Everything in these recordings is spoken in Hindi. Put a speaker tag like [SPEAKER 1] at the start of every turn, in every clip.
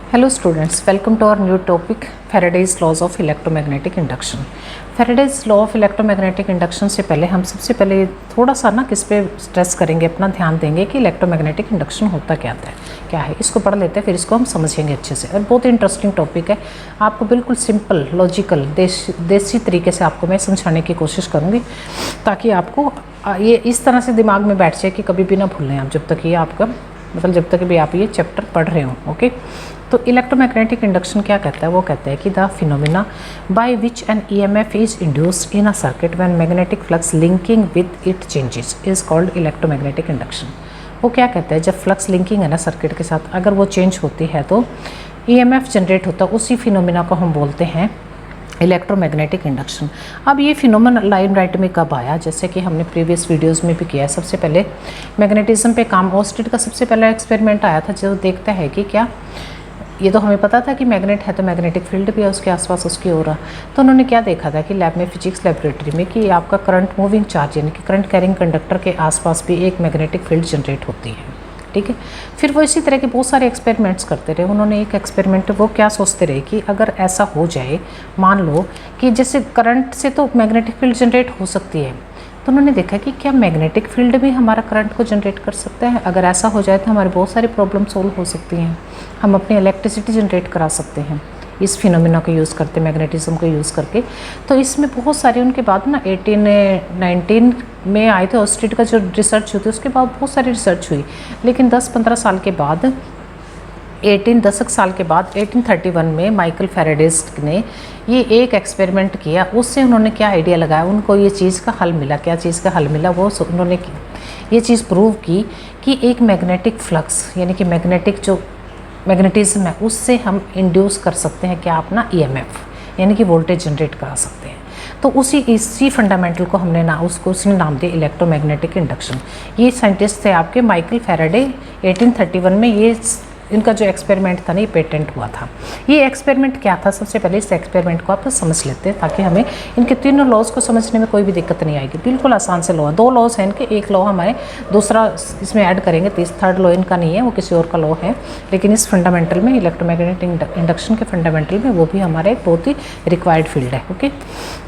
[SPEAKER 1] Hello students, welcome to our new topic Faraday's laws of electromagnetic induction. Faraday's law of electromagnetic induction से पहले हम सबसे पहले थोड़ा सा किस पे स्ट्रेस करेंगे, अपना ध्यान देंगे कि इलेक्ट्रोमैग्नेटिक इंडक्शन होता क्या है। इसको पढ़ लेते हैं, फिर इसको हम समझेंगे अच्छे से। और बहुत ही इंटरेस्टिंग टॉपिक है, आपको बिल्कुल सिंपल लॉजिकल देसी तरीके से आपको मैं समझाने की कोशिश करूँगी, ताकि आपको ये इस तरह से दिमाग में बैठ जाए कि कभी भी ना भूलें आप, जब तक ये आपका जब तक भी आप ये चैप्टर पढ़ रहे हो। ओके, तो इलेक्ट्रोमैग्नेटिक इंडक्शन क्या कहता है? वो कहता है कि the phenomena by which N EMF is induced in a circuit when magnetic flux linking with it changes is called electromagnetic induction. वो क्या कहता है, जब फ्लक्स लिंकिंग है ना सर्किट के साथ, अगर वो चेंज होती है तो ईएमएफ जनरेट होता है, उसी फिनोमिना को हम बोलते हैं इलेक्ट्रोमैग्नेटिक इंडक्शन। अब ये फिनोमेना लाइमलाइट में कब आया? जैसे कि हमने प्रीवियस वीडियोस में भी किया है। सबसे पहले मैग्नेटिज्म पे काम ऑस्टेड का सबसे पहला एक्सपेरिमेंट आया था, जो देखता है कि क्या, ये तो हमें पता था कि मैग्नेट है तो मैग्नेटिक फील्ड भी है उसके आसपास उसकी ओर। तो उन्होंने क्या देखा था कि लैब में, फिजिक्स लेबोरेटरी में, कि आपका करंट मूविंग चार्ज यानी कि करंट कैरिंग कंडक्टर के आसपास भी एक मैग्नेटिक फील्ड जनरेट होती है। ठीक है, फिर वो इसी तरह के बहुत सारे एक्सपेरिमेंट्स करते रहे। उन्होंने एक एक्सपेरिमेंट, वो क्या सोचते रहे कि अगर ऐसा हो जाए, मान लो कि जैसे करंट से तो मैग्नेटिक फील्ड जनरेट हो सकती है, तो उन्होंने देखा कि क्या मैग्नेटिक फील्ड भी हमारा करंट को जनरेट कर सकता है। अगर ऐसा हो जाए तो हमारी बहुत सारी प्रॉब्लम सोल्व हो सकती हैं, हम अपनी इलेक्ट्रिसिटी जनरेट करा सकते हैं इस फिनोमिना को यूज़ करते, मैग्नेटिज्म को यूज़ करके। तो इसमें बहुत सारे उनके बाद 1819 में आए थे ऑस्टेड का जो रिसर्च हुई थी, उसके बाद बहुत सारी रिसर्च हुई। लेकिन 10-15 साल के बाद, 10 साल के बाद 1831 में माइकल फैराडेज ने ये एक एक्सपेरिमेंट किया। उससे उन्होंने क्या आइडिया लगाया, उनको ये चीज़ का हल मिला। क्या चीज़ का हल मिला? वो उन्होंने ये चीज़ प्रूव की कि एक मैग्नेटिक फ्लक्स यानी कि मैग्नेटिक जो मैग्नेटिज्म है, उससे हम इंड्यूस कर सकते हैं क्या, अपना ईएमएफ यानी कि वोल्टेज जनरेट करा सकते हैं। तो इसी फंडामेंटल को हमने उसने नाम दिया इलेक्ट्रोमैग्नेटिक इंडक्शन। ये साइंटिस्ट थे आपके माइकल फैराडे। 1831 में ये इनका जो एक्सपेरिमेंट था ना, ये पेटेंट हुआ था। ये एक्सपेरिमेंट क्या था, सबसे पहले इस एक्सपेरिमेंट को आप समझ लेते हैं, ताकि हमें इनके तीनों लॉज को समझने में कोई भी दिक्कत नहीं आएगी। बिल्कुल आसान से लॉ है, 2 लॉज हैं इनके, एक लॉ हमारे दूसरा इसमें ऐड करेंगे, थर्ड लॉ इनका नहीं है, वो किसी और का लॉ है। लेकिन इस फंडामेंटल में, इलेक्ट्रोमैग्नेटिक इंडक्शन के फंडामेंटल में, वो भी हमारे एक बहुत ही रिक्वायर्ड फील्ड है। ओके,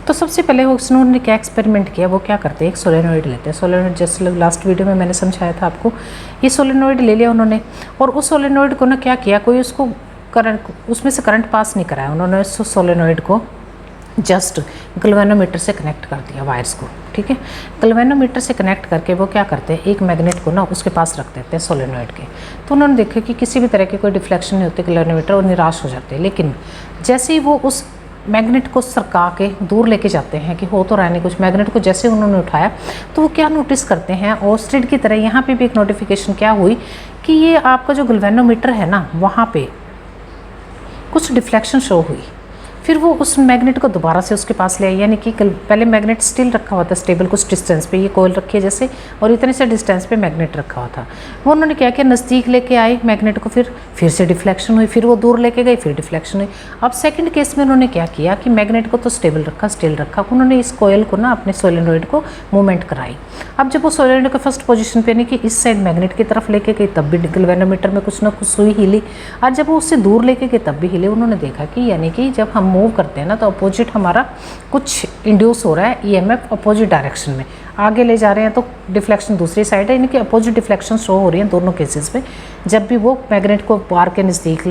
[SPEAKER 1] तो सबसे पहले उन्होंने क्या एक्सपेरिमेंट किया, वो क्या करते हैं, एक सोलेनोइड लेते हैं। सोलेनोइड जैसे लास्ट वीडियो में मैंने समझाया था आपको, ये सोलेनोइड ले लिया उन्होंने, और उस सोलेनोइड को ना क्या किया, कोई उसको करंट, उसमें से करंट पास नहीं कराया उन्होंने। उस सोलेनोइड को जस्ट गैल्वेनोमीटर से कनेक्ट कर दिया, वायर्स को। ठीक है, गैल्वेनोमीटर से कनेक्ट करके वो क्या करते हैं, एक मैग्नेट को ना उसके पास रख देते हैं सोलेनोइड के। तो उन्होंने देखा कि किसी भी तरह की कोई डिफ्लेक्शन नहीं होती गैल्वेनोमीटर, और निराश हो जाते हैं। लेकिन जैसे ही वो उस मैग्नेट को सरका के दूर लेके जाते हैं कि हो तो रहा नहीं कुछ, मैग्नेट को जैसे उन्होंने उठाया तो वो क्या नोटिस करते हैं, ऑस्टेड की तरह यहाँ पे भी एक नोटिफिकेशन क्या हुई कि ये आपका जो गैल्वेनोमीटर है ना, वहाँ पे कुछ डिफ्लेक्शन शो हुई। फिर वो उस मैग्नेट को दोबारा से उसके पास ले आए, यानी कि पहले मैग्नेट स्टिल रखा हुआ था स्टेबल कुछ डिस्टेंस पे, ये कोयल रखी है जैसे, और इतने से डिस्टेंस पे मैग्नेट रखा हुआ था। वो उन्होंने क्या किया, नज़दीक लेके आए मैग्नेट को, फिर से डिफ्लेक्शन हुई, फिर वो दूर लेके गए, फिर डिफ्लेक्शन हुई। अब सेकंड केस में उन्होंने क्या किया कि मैग्नेट को तो स्टेबल रखा, स्टिल रखा, उन्होंने इस कोयल को ना अपने सोलेनोइड को मूवमेंट कराई। अब जब वो सोलेनोइड को फर्स्ट पोजीशन पे, यानी कि इस साइड मैग्नेट की तरफ लेके गई, तब भी गैल्वेनोमीटर में कुछ ना कुछ सुई हिली, और जब वो उससे दूर लेके गए तब भी हिले। उन्होंने देखा कि यानी कि जब हम मूव करते हैं ना, तो अपोजिट हमारा कुछ इंड्यूस हो रहा है, ईएमएफ अपोजिट डायरेक्शन में आगे ले जा रहे हैं, तो डिफ्लेक्शन दूसरी साइड है, यानी कि अपोजिट डिफ्लेक्शन शो हो रही है दोनों केसेस में। जब भी वो मैग्नेट को बार के नज़दीक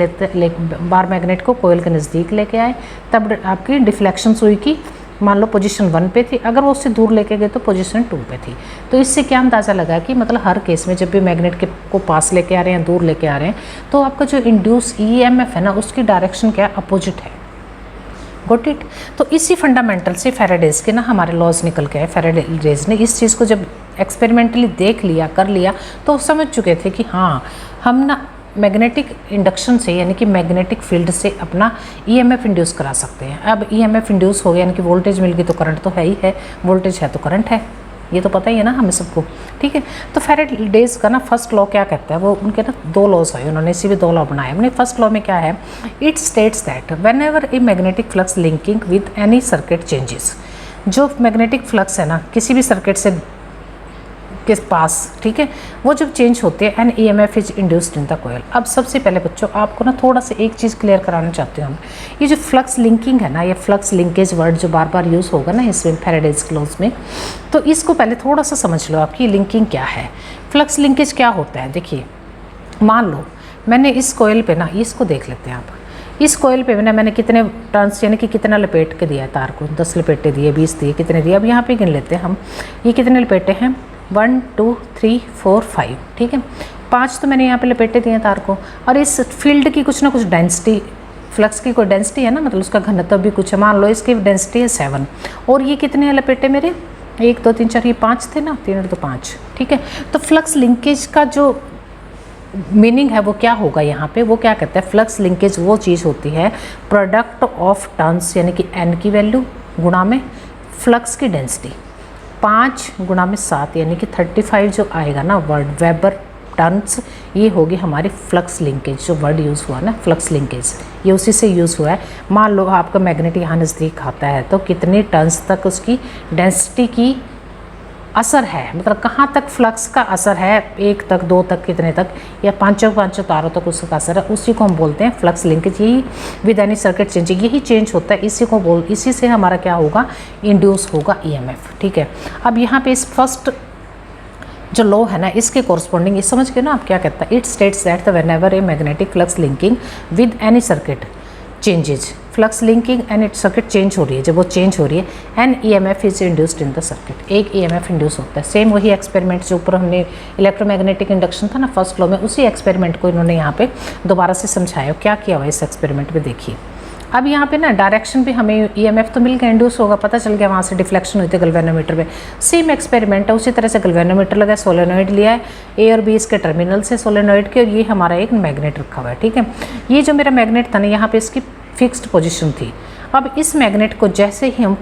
[SPEAKER 1] बार मैग्नेट को कोयल के नज़दीक लेके आए, तब आपकी डिफ्लेक्शन सुई की मान लो पोजीशन 1 पे थी, अगर वो उससे दूर लेके गए तो पोजीशन 2 पे थी। तो इससे क्या अंदाज़ा लगा कि मतलब हर केस में जब भी मैग्नेट को पास लेके आ रहे हैं, दूर लेके आ रहे हैं, तो आपका जो इंड्यूस ईएमएफ है ना, उसकी डायरेक्शन क्या, अपोजिट है। Got it? तो इसी फंडामेंटल से फैराडेज के ना हमारे लॉज निकल के आए। फैराडेज ने इस चीज़ को जब एक्सपेरिमेंटली देख लिया, कर लिया, तो समझ चुके थे कि हाँ, हम ना मैग्नेटिक इंडक्शन से यानी कि मैग्नेटिक फील्ड से अपना ईएमएफ इंड्यूस करा सकते हैं। अब ईएमएफ इंड्यूस हो गया, यानी कि वोल्टेज मिल गई, तो करंट तो है ही है, वोल्टेज है तो करंट है, ये तो पता ही है ना हमें सबको। ठीक है, तो फैराडेज का ना फर्स्ट लॉ क्या कहता है, वो उनके ना 2 लॉज है, उन्होंने इसी भी 2 लॉ बनाए हमने। फर्स्ट लॉ में क्या है, it states that when ever A magnetic flux linking with any circuit changes, जो मैग्नेटिक फ्लक्स है ना किसी भी सर्किट से के पास, ठीक है, वो जब चेंज होते हैं an EMF is induced in the coil. अब सबसे पहले बच्चों आपको ना थोड़ा सा एक चीज़ क्लियर कराना चाहती हूँ, ये जो फ्लक्स लिंकिंग है ना, ये फ्लक्स लिंकेज वर्ड जो बार बार यूज़ होगा ना इसमें फैराडेज लॉज में, तो इसको पहले थोड़ा सा समझ लो आपकी लिंकिंग क्या है। फ्लक्स लिंकेज क्या होता है, देखिए मान लो मैंने इस कोयल पे ना, इसको देख लेते हैं आप, इस कोयल पे मैंने कितने टर्न्स यानी कि कितना लपेट के दिया है तार को, 10 लपेटे दिए, 20 दिए, कितने दिए, अब यहाँ पे गिन लेते हैं हम, ये कितने लपेटे हैं, 1 2 3 4 5, ठीक है, 5 तो मैंने यहाँ पे लपेटे दिए तार को। और इस फील्ड की कुछ ना कुछ डेंसिटी, फ्लक्स की कोई डेंसिटी है ना, मतलब उसका घनत्व भी कुछ है, मान लो इसकी डेंसिटी है 7, और ये कितने हैं लपेटे मेरे, 1 2 3 4, ये 5 थे ना, 3 और 2 5, ठीक है। तो फ्लक्स लिंकेज का जो मीनिंग है वो क्या होगा यहाँ पे, वो क्या कहता है, फ्लक्स लिंकेज वो चीज़ होती है प्रोडक्ट ऑफ टर्न्स यानी कि एन की वैल्यू गुणा में फ्लक्स की डेंसिटी, 5 गुणा में 7 यानी कि 35 जो आएगा ना वर्ड वेबर टर्न्स, ये होगी हमारी फ्लक्स लिंकेज। जो वर्ड यूज़ हुआ ना फ्लक्स लिंकेज, ये उसी से यूज़ हुआ है। मान लो आपका मैग्नेट यहाँ नज़दीक आता है तो कितने टर्न्स तक उसकी डेंसिटी की असर है, मतलब कहाँ तक फ्लक्स का असर है, 1 तक 2 तक कितने तक, या 5 तारों तक उसका असर है, उसी को हम बोलते हैं फ्लक्स लिंकेज। यही विद एनी सर्किट चेंजिंग, यही चेंज होता है, इसी से हमारा क्या होगा, इंड्यूस होगा EMF, ठीक है। अब यहाँ पे इस फर्स्ट जो लॉ है ना, इसके कॉरस्पॉन्डिंग ये समझ के ना आप क्या कहता है, it states that the whenever a magnetic flux linking with any circuit changes, flux linking and it circuit change हो रही है, जब वो चेंज हो रही है an EMF is induced in the circuit, एक EMF इंड्यूस होता है। सेम वही एक्सपेरिमेंट जो ऊपर हमने इलेक्ट्रोमैग्नेटिक इंडक्शन था ना फर्स्ट लॉ में, उसी एक्सपेरिमेंट को इन्होंने यहाँ पे दोबारा से समझाया, क्या किया हुआ इस एक्सपेरिमेंट में देखिए। अब यहाँ पे ना डायरेक्शन भी हमें EMF तो मिल गया, इंड्यूस होगा, पता चल गया, वहाँ से डिफ्लेक्शन हुई थी गैल्वेनोमीटर में। सेम एक्सपेरिमेंट है, उसी तरह से गैल्वेनोमीटर लगा, सोलेनोइड लिया है, A और B इसके टर्मिनल से सोलेनोइड के, और ये हमारा एक मैग्नेट रखा हुआ है, ठीक है। ये जो मेरा मैग्नेट था ना, यहाँ पे इसकी फिक्स्ड पोजीशन थी। अब इस मैग्नेट को जैसे ही हम,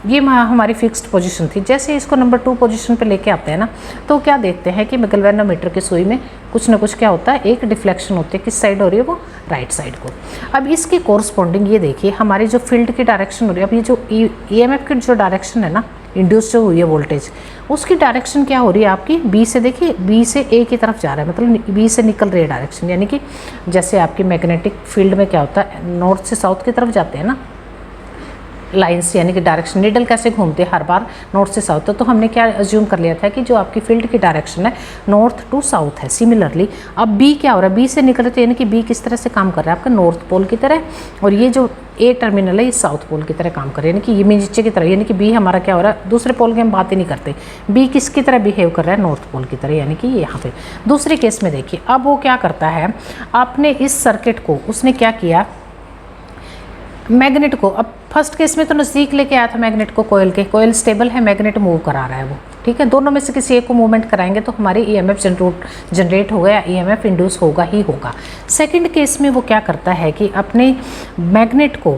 [SPEAKER 1] ये हमारी फिक्स्ड पोजीशन थी, जैसे इसको नंबर 2 पोजीशन पे लेके आते हैं ना, तो क्या देखते हैं कि गैल्वेनोमीटर की सुई में कुछ ना कुछ क्या होता है, एक डिफ्लेक्शन होती है, किस साइड हो रही है, वो राइट साइड को। अब इसकी कोरस्पॉन्डिंग ये देखिए हमारी जो फील्ड की डायरेक्शन हो रही है, अब ये जो EMF की जो डायरेक्शन है ना, इंड्यूस जो हुई है वोल्टेज, उसकी डायरेक्शन क्या हो रही है आपकी, B से, देखिए B से A की तरफ जा रहा है, मतलब B से निकल रही है डायरेक्शन, यानी कि जैसे आपकी मैग्नेटिक फील्ड में क्या होता है, नॉर्थ से साउथ की तरफ जाते हैं ना लाइन्स, यानी कि डायरेक्शन, नीडल कैसे घूमते हैं हर बार नॉर्थ से साउथ, तो हमने क्या अज्यूम कर लिया था कि जो आपकी फील्ड की डायरेक्शन है नॉर्थ टू साउथ है। सिमिलरली अब B क्या हो रहा है, B से निकल रहे, तो यानी कि B किस तरह से काम कर रहा है, आपका नॉर्थ पोल की तरह, और ये जो A टर्मिनल है ये साउथ पोल की तरह काम कर रहा है, यानी कि ये नीचे की तरह, यानी कि B हमारा क्या हो रहा है, दूसरे पोल की हम बात ही नहीं करते, B किसकी तरह बिहेव कर रहा है, नॉर्थ पोल की तरह, यानी कि यहाँ पे। दूसरे केस में देखिए, अब वो क्या करता है, आपने इस सर्किट को, उसने क्या किया, मैग्नेट को, अब फर्स्ट केस में तो नज़दीक लेके आया था मैग्नेट को कोयल के, कोयल स्टेबल है, मैग्नेट मूव करा रहा है वो, ठीक है, दोनों में से किसी एक को मूवमेंट कराएंगे तो हमारी EMF जनरेट होगा या EMF इंड्यूस होगा ही होगा। सेकंड केस में वो क्या करता है कि अपने मैग्नेट को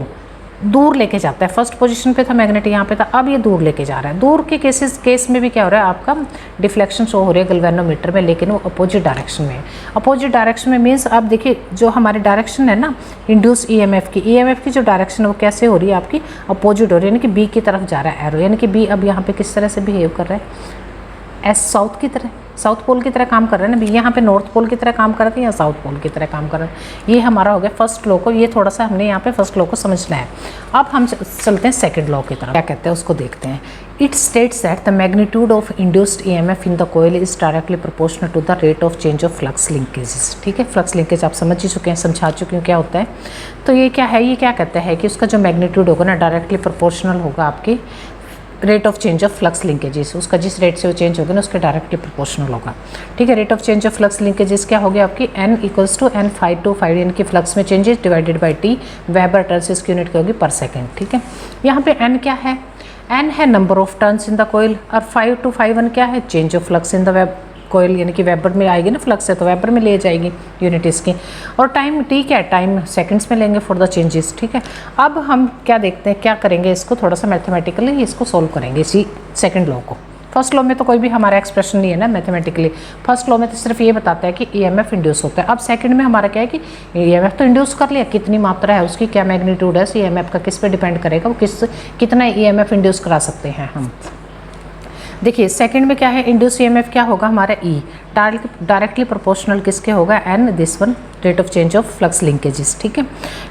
[SPEAKER 1] दूर लेके जाता है, फर्स्ट पोजीशन पे था मैग्नेट, यहाँ पे था, अब ये दूर लेके जा रहा है। दूर के केस में भी क्या हो रहा है, आपका डिफ्लेक्शन शो हो रही है गैल्वेनोमीटर में, लेकिन वो अपोजिट डायरेक्शन में है। अपोजिट डायरेक्शन में मीन्स आप देखिए जो हमारी डायरेक्शन है ना इंड्यूस EMF की जो डायरेक्शन है वो कैसे हो रही है, आपकी अपोजिट हो रही है, यानी कि B की तरफ जा रहा है एरो, यानी कि B अब यहाँ पे किस तरह से बिहेव कर रहा है, साउथ की तरह, साउथ पोल की तरह काम कर रहा है ना, यहाँ पे नॉर्थ पोल की तरह काम कर रहे थे या साउथ पोल की तरह काम कर रहे हैं। ये हमारा हो गया फर्स्ट लॉ को, ये थोड़ा सा हमने यहाँ पे फर्स्ट लॉ को समझना है। अब हम चलते हैं सेकंड लॉ की तरफ, क्या कहते हैं उसको देखते हैं। It states that the magnitude of induced EMF in the coil is directly proportional to the rate of change of flux linkages, ठीक है। फ्लक्स लिंकेज आप समझ ही चुके हैं, समझा चुके हैं क्या होता है। तो ये क्या है, ये क्या कहता है कि उसका जो मैग्नीट्यूड होगा ना डायरेक्टली प्रोपोर्शनल होगा आपकी rate of change of flux linkages, उसका जिस रेट से वो चेंज होगा ना उसके डायरेक्टली प्रोपोर्शनल होगा, ठीक है। Rate of change of flux linkages क्या होगी आपकी, N = N∅ यानी कि फ्लक्स में changes divided by T, weber turns इसकी यूनिट क्या होगी पर सेकेंड, ठीक है। यहाँ पे N क्या है, N है number of turns in the coil, और 5 to 5 क्या है, change of flux in the web coil, यानी कि वेबर में आएगी ना फ्लक्स है तो वेबर में ले जाएगी यूनिट इसकी, और टाइम T क्या है, टाइम सेकंड्स में लेंगे फॉर द चेंजेस, ठीक है। अब हम क्या देखते हैं, क्या करेंगे, इसको थोड़ा सा मैथमेटिकली इसको सोल्व करेंगे इसी सेकंड लॉ को। फर्स्ट लॉ में तो कोई भी हमारा एक्सप्रेशन नहीं है ना मैथमेटिकली, फर्स्ट लॉ में तो सिर्फ ये बताता है कि EMF इंड्यूस होता है। अब सेकंड में हमारा क्या है कि EMF तो इंड्यूस कर लिया, कितनी मात्रा है उसकी, क्या मैग्नीट्यूड है, EMF का किस पे डिपेंड करेगा, वो कितना EMF इंड्यूस करा सकते हैं हम। देखिए सेकंड में क्या है, इंड्यूस ईएमएफ क्या होगा हमारा ई, डायरेक्टली प्रोपोर्शनल किसके होगा, an this one rate of change of flux linkages. ठीक है,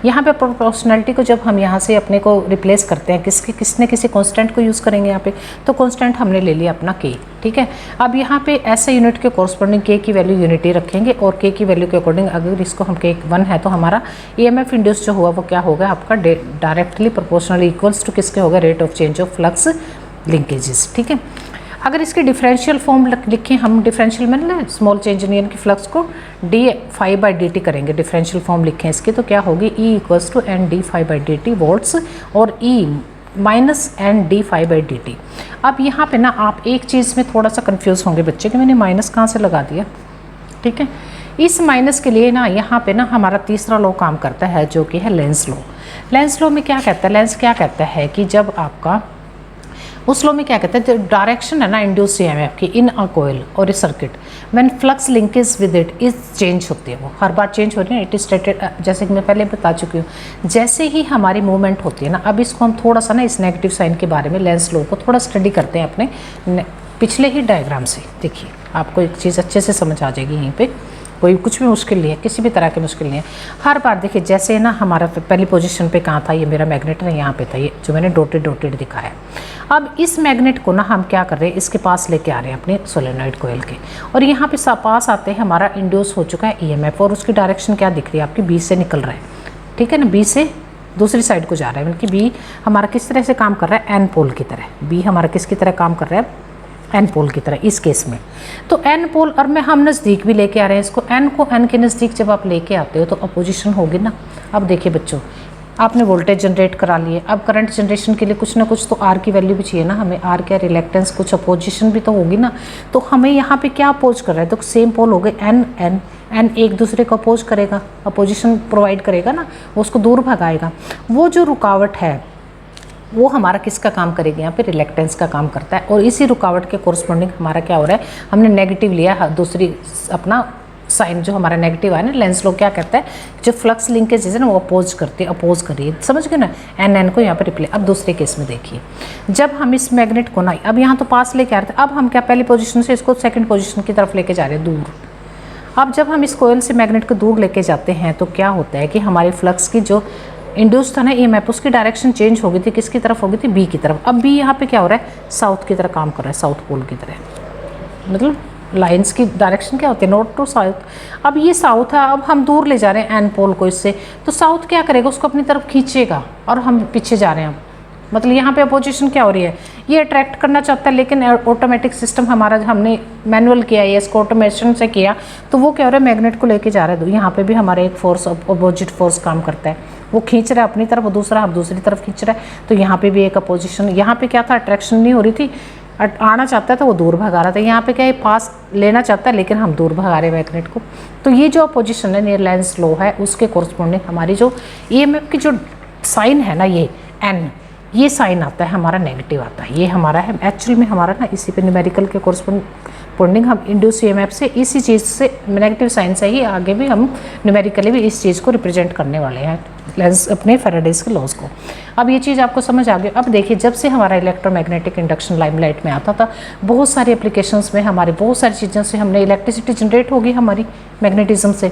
[SPEAKER 1] यहाँ पे प्रोपोर्शनलिटी को जब हम यहाँ से अपने को रिप्लेस करते हैं किसने किसी कांस्टेंट को यूज़ करेंगे यहाँ पे, तो कांस्टेंट हमने ले लिया अपना के। ठीक है, अब यहाँ पे ऐसे यूनिट के कॉरस्पॉन्डिंग के की वैल्यू यूनिटी रखेंगे और के की वैल्यू के अकॉर्डिंग अगर इसको हम के 1 है तो हमारा ईएमएफ इंड्यूस जो हुआ वो क्या होगा आपका, डायरेक्टली प्रोपोर्शनल इक्वल्स टू किसके होगा, rate of change of flux linkages. ठीक है, अगर इसकी डिफरेंशियल फॉर्म लिखें हम, डिफरेंशियल में स्मॉल चेंज इन की फ्लक्स को d phi by d t करेंगे, डिफरेंशियल फॉर्म लिखें इसकी तो क्या होगी, E equals to N d phi by d t volts और E minus N d phi by d t. अब यहाँ पे ना आप एक चीज़ में थोड़ा सा कंफ्यूज होंगे बच्चे कि मैंने माइनस कहाँ से लगा दिया। ठीक है, इस माइनस के लिए ना यहाँ पे ना हमारा तीसरा लॉ काम करता है जो कि है लेंस लॉ। लेंस लॉ में क्या कहता है, लेंस क्या कहता है कि जब आपका उस लॉ में क्या कहते हैं, जो डायरेक्शन है ना इंड्यूस ईएमएफ की इन अ कॉइल और a circuit when flux linkage with it is change होती है, वो हर बार चेंज हो रही है। इट इज स्टेटेड, जैसे कि मैं पहले बता चुकी हूँ, जैसे ही हमारी मूवमेंट होती है ना, अब इसको हम थोड़ा सा ना इस नेगेटिव साइन के बारे में लेंस लॉ को थोड़ा स्टडी करते हैं अपने पिछले ही डायग्राम से। देखिए आपको एक चीज़ अच्छे से समझ आ जाएगी, यहीं पे कोई कुछ भी मुश्किल नहीं है, किसी भी तरह की मुश्किल नहीं है। हर बार देखिए जैसे ना हमारा पहली पोजीशन पे कहाँ था, ये मेरा मैग्नेट है, यहाँ पे था ये जो मैंने डॉटेड दिखाया। अब इस मैग्नेट को ना हम क्या कर रहे हैं, इसके पास लेके आ रहे हैं अपने सोलेनॉइड कोयल के, और यहाँ पे पास आते हैं हमारा इंड्यूस हो चुका है ईएमएफ और उसकी डायरेक्शन क्या दिख रही है आपकी, बी से निकल रहा है। ठीक है ना, बी से दूसरी साइड को जा रहा है, मतलब कि बी हमारा किस तरह से काम कर रहा है, एन पोल की तरह। बी हमारा किसकी तरह काम कर रहा है, एन पोल की तरह इस केस में। तो एन पोल और मैं हम नज़दीक भी लेके आ रहे हैं इसको, एन को एन के नज़दीक जब आप लेके आते हो तो अपोजिशन होगी ना। अब देखिए बच्चों, आपने वोल्टेज जनरेट करा लिए, अब करंट जनरेशन के लिए कुछ ना कुछ तो आर की वैल्यू भी चाहिए ना हमें, आर क्या रिलेक्टेंस, कुछ अपोजिशन भी तो होगी ना। तो हमें यहाँ पे क्या अपोज कर रहा है, तो सेम पोल हो गए एन एन एन एक दूसरे को अपोज करेगा, अपोजिशन प्रोवाइड करेगा ना, वो उसको दूर भगाएगा। वो जो रुकावट है वो हमारा किसका काम करेगी, यहाँ पे रिलेक्टेंस का काम करता है, और इसी रुकावट के कोरस्पॉन्डिंग हमारा क्या हो रहा है, हमने नेगेटिव लिया, दूसरी अपना साइन जो हमारा नेगेटिव है ना, लेंस लॉ क्या कहता है, जो फ्लक्स लिंकेज है ना वो अपोज करती है, अपोज करिए, समझ गए ना, एन एन को यहाँ पे रिप्ले। अब दूसरे केस में देखिए, जब हम इस मैग्नेट को ना अब यहाँ तो पास लेके आ रहे थे, अब हम क्या पहली पोजीशन से इसको सेकंड पोजीशन की तरफ लेके जा रहे हैं, दूर। अब जब हम इस कोयल से मैग्नेट को दूर लेके जाते हैं तो क्या होता है कि हमारी फ्लक्स की जो इंड्यूस था ना ईएमएफ, उसकी डायरेक्शन चेंज हो गई थी, किसकी तरफ हो गई थी, बी की तरफ। अब बी यहाँ पे क्या हो रहा है, साउथ की तरह काम कर रहा है, साउथ पोल की तरह, मतलब लाइंस की डायरेक्शन क्या होती है, नॉर्थ टू साउथ। अब ये साउथ है, अब हम दूर ले जा रहे हैं एन पोल को इससे, तो साउथ क्या करेगा, उसको अपनी तरफ खींचेगा और हम पीछे जा रहे हैं। मतलब यहाँ पे अपोजिशन क्या हो रही है, ये अट्रैक्ट करना चाहता है, लेकिन ऑटोमेटिक सिस्टम हमारा हमने मैनुअल किया है, इसको ऑटोमेशन से किया, तो वो क्या हो रहा है, मैग्नेट को लेके जा रहा है। यहाँ पे भी हमारा एक फोर्स अपोजिट फोर्स काम करता है, वो खींच रहा है अपनी तरफ, दूसरा हम दूसरी तरफ खींच रहा है, तो यहाँ पे भी एक अपोजिशन। यहाँ पे क्या था, अट्रैक्शन नहीं हो रही थी, आना चाहता था वो दूर भगा रहा था, यहाँ पे क्या है, पास लेना चाहता है लेकिन हम दूर भगा रहे हैं मैग्नेट को। तो ये जो अपोजिशन है, नियर लेंस लॉ है, उसके कोरस्पॉन्डिंग हमारी जो ईएमएफ की जो साइन है ना, ये एन, ये साइन आता है हमारा नेगेटिव आता है, ये हमारा है एक्चुअल में हमारा ना, इसी पे न्यूमेरिकल के कोरस्पॉन्डिंग हम इंड्यूस ईएमएफ से इसी चीज़ से नेगेटिव साइन से ही आगे भी हम न्यूमेरिकली भी इस चीज़ को रिप्रेजेंट करने वाले हैं, लेंस अपने फैराडेज के लॉज को। अब ये चीज़ आपको समझ आ गई। अब देखिए, जब से हमारा इलेक्ट्रोमैग्नेटिक इंडक्शन लाइमलाइट में आता था, बहुत सारी एप्लीकेशंस में हमारी बहुत सारी चीज़ों से हमने इलेक्ट्रिसिटी जनरेट होगी हमारी मैग्नेटिज्म से।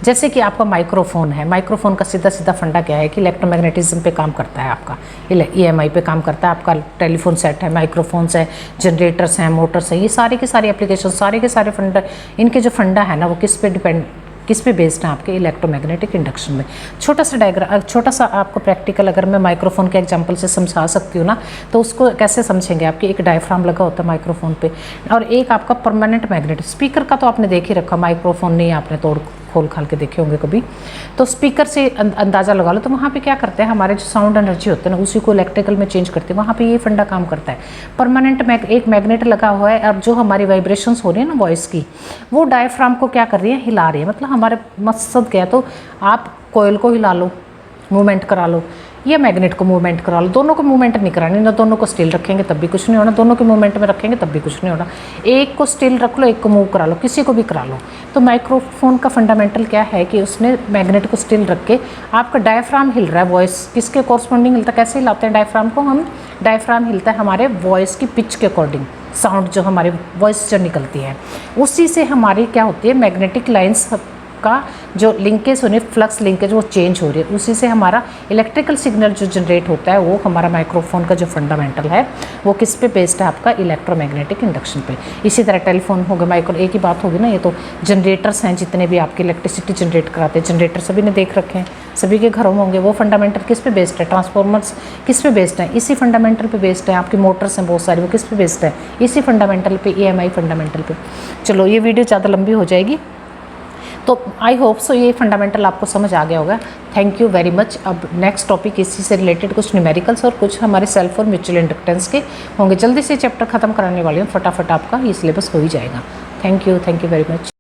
[SPEAKER 1] जैसे कि आपका माइक्रोफोन है, माइक्रोफोन का सीधा सीधा फंडा क्या है कि इलेक्ट्रोमैग्नेटिज्म पे काम करता है, आपका ईएमआई पे काम करता है, आपका टेलीफोन सेट है, माइक्रोफोन्स है, जनरेटर्स हैं, मोटर्स हैं, ये सारे के सारे एप्लीकेशन, सारे के सारे फंडा, इनके जो फंडा है ना वो किस पे बेस्ड है, आपके इलेक्ट्रोमैग्नेटिक इंडक्शन में। छोटा सा डायग्राम, छोटा सा आपको प्रैक्टिकल अगर मैं माइक्रोफोन के एग्जांपल से समझा सकती हूँ ना, तो उसको कैसे समझेंगे, आपकी एक डायफ्राम लगा होता है माइक्रोफोन पे, और एक आपका परमानेंट मैग्नेट। स्पीकर का तो आपने देख ही रखा, माइक्रोफोन नहीं आपने तोड़ खोल खाल के देखे होंगे कभी, तो स्पीकर से अंदाज़ा लगा लो, तो वहाँ पे क्या करते हैं, हमारे जो साउंड एनर्जी होते हैं ना, उसी को इलेक्ट्रिकल में चेंज करते हैं, वहाँ पे ये फंडा काम करता है। परमानेंट एक मैग्नेट लगा हुआ है, और जो हमारी वाइब्रेशंस हो रही है ना वॉइस की, वो डायफ्राम को क्या कर रही है, हिला रही है। मतलब हमारे मकसद क्या है, तो आप कोयल को हिला लो, मूवमेंट करा लो, या मैग्नेट को मूवमेंट करा लो। दोनों को मूवमेंट नहीं करानी, ना दोनों को स्टिल रखेंगे तब भी कुछ नहीं होना, दोनों को मूवमेंट में रखेंगे तब भी कुछ नहीं होना। एक को स्टिल रख लो, एक को मूव करा लो, किसी को भी करा लो। तो माइक्रोफोन का फंडामेंटल क्या है कि उसने मैग्नेट को स्टिल रख के आपका डायफ्राम हिल रहा है, वॉइस किसके कॉरस्पॉन्डिंग हिलता है, कैसे हिलाते हैं डायफ्राम को हम, डायफ्राम हिलता है हमारे वॉइस की पिच के अकॉर्डिंग, साउंड जो हमारी वॉइस जो निकलती है उसी से हमारी क्या होती है, मैग्नेटिक लाइंस का जो लिंकेज होने, फ्लक्स लिंकेज वो चेंज हो रही है, उसी से हमारा इलेक्ट्रिकल सिग्नल जो जनरेट होता है वो हमारा माइक्रोफोन का जो फंडामेंटल है वो किस पे बेस्ड है, आपका इलेक्ट्रोमैग्नेटिक इंडक्शन पे। इसी तरह टेलीफोन हो गया, माइक्रो, एक ही बात होगी ना, ये तो जनरेटर्स हैं जितने भी आपकी इलेक्ट्रिसिटी जनरेट कराते हैं, जनरेटर सभी ने देख रखे हैं, सभी के घरों में होंगे, वो फंडामेंटल किस पे बेस्ड है, ट्रांसफॉर्मर्स किस पे बेस्ड है, इसी फंडामेंटल पे बेस्ड है। आपकी मोटर्स हैं बहुत सारी, वो किस पे बेस्ड है, इसी फंडामेंटल पे, EMI फंडामेंटल पे। चलो ये वीडियो ज़्यादा लंबी हो जाएगी, तो आई होप सो ये फंडामेंटल आपको समझ आ गया होगा। Thank you very much. अब नेक्स्ट टॉपिक इसी से रिलेटेड कुछ न्यूमेरिकल्स और कुछ हमारे सेल्फ और म्यूचुअल इंडक्टेंस के होंगे। जल्दी से चैप्टर खत्म कराने वाली हूँ, फटाफट आपका ये सिलेबस हो ही जाएगा। Thank you very much.